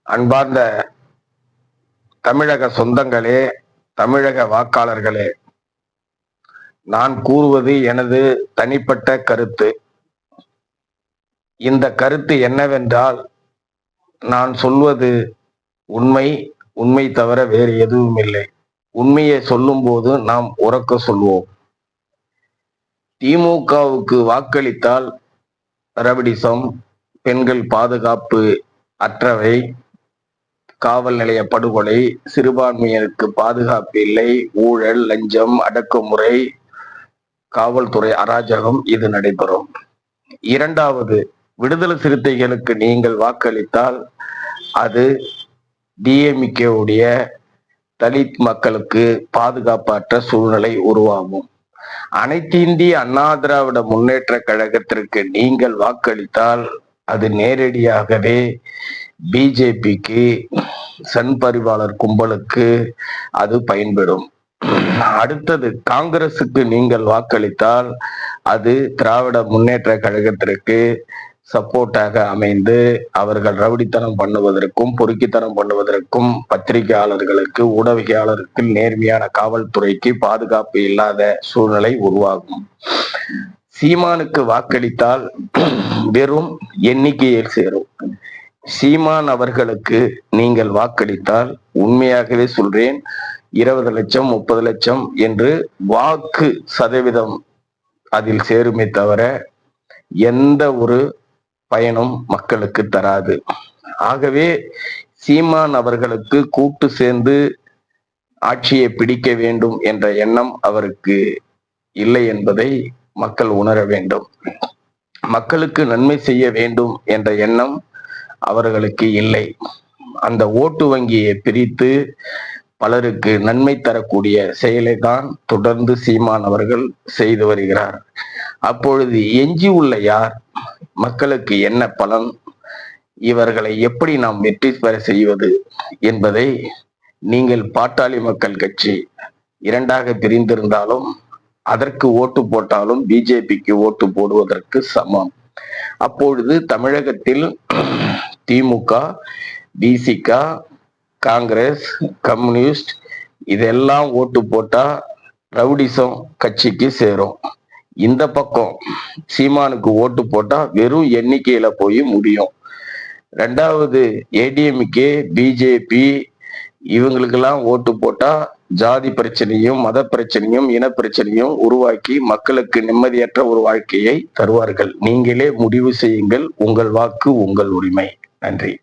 அன்பார்ந்த தமிழக சொந்தங்களே, தமிழக வாக்காளர்களே, நான் கூறுவது எனது தனிப்பட்ட கருத்து. இந்த கருத்து என்னவென்றால், நான் சொல்வது உண்மை தவிர வேறு எதுவும் இல்லை. உண்மையை சொல்லும் போது நாம் உரக்க சொல்வோம். திமுகவுக்கு வாக்களித்தால் ரவுடிசம், பெண்கள் பாதுகாப்பு அற்றவை, காவல் நிலைய படுகொலை, சிறுபான்மையினருக்கு பாதுகாப்பு இல்லை, ஊழல், லஞ்சம், அடக்குமுறை, காவல்துறை அராஜகம் இது நடைபெறும். இரண்டாவது, விடுதலை சிறுத்தைகளுக்கு நீங்கள் வாக்களித்தால் அது டிஎம்கேவுடைய தலித் மக்களுக்கு பாதுகாப்பற்ற சூழ்நிலை உருவாகும். அனைத்து இந்திய அண்ணா திராவிட முன்னேற்ற கழகத்திற்கு நீங்கள் வாக்களித்தால் அது நேரடியாகவே பிஜேபிக்கு, சன் பரிவாளர் கும்பலுக்கு அது பயன்படும். அடுத்தது, காங்கிரசுக்கு நீங்கள் வாக்களித்தால் அது திராவிட முன்னேற்ற கழகத்திற்கு சப்போர்ட்டாக அமைந்து அவர்கள் ரவுடித்தனம் பண்ணுவதற்கும் பொறுக்கித்தனம் பண்ணுவதற்கும் பத்திரிகையாளர்களுக்கு, ஊடகவியலாளருக்கு, நேர்மையான காவல்துறைக்கு பாதுகாப்பு இல்லாத சூழ்நிலை உருவாகும். சீமானுக்கு வாக்களித்தால் வெறும் எண்ணிக்கையில் சேரும். சீமான் அவர்களுக்கு நீங்கள் வாக்களித்தால், உண்மையாகவே சொல்றேன், 20 லட்சம் 30 லட்சம் என்று வாக்கு சதவீதம் அதில் சேருமே தவிர எந்த ஒரு பயனும் மக்களுக்கு தராது. ஆகவே சீமான் அவர்களுக்கு கூட்டு சேர்ந்து ஆட்சியை பிடிக்க வேண்டும் என்ற எண்ணம் அவருக்கு இல்லை என்பதை மக்கள் உணர வேண்டும். மக்களுக்கு நன்மை செய்ய வேண்டும் என்ற எண்ணம் அவர்களுக்கு இல்லை. அந்த ஓட்டு வங்கியை பிரித்து பலருக்கு நன்மை தரக்கூடிய செயலை தான் தொடர்ந்து சீமான் அவர்கள் செய்து வருகிறார். அப்பொழுது எஞ்சி உள்ள யார், மக்களுக்கு என்ன பலன், இவர்களை எப்படி நாம் வெற்றி பெற செய்வது என்பதை நீங்கள் பாட்டாளி மக்கள் கட்சி இரண்டாக பிரிந்திருந்தாலும் அதற்கு ஓட்டு போட்டாலும் பிஜேபிக்கு ஓட்டு போடுவதற்கு சமம். அப்பொழுது தமிழகத்தில் திமுக, விசிக, காங்கிரஸ், கம்யூனிஸ்ட் இதெல்லாம் ஓட்டு போட்டா ரவுடிசம் கட்சிக்கு சேரும். இந்த பக்கம் சீமானுக்கு ஓட்டு போட்டா வெறும் எண்ணிக்கையில போய் முடியும். ரெண்டாவது, ஏடிஎம்கே, பிஜேபி இவங்களுக்கெல்லாம் ஓட்டு போட்டா ஜாதி பிரச்சனையும், மத பிரச்சனையும், இன பிரச்சனையும் உருவாக்கி மக்களுக்கு நிம்மதியற்ற ஒரு வாழ்க்கையை தருவார்கள். நீங்களே முடிவு செய்யுங்கள். உங்கள் வாக்கு உங்கள் உரிமை. நன்றி.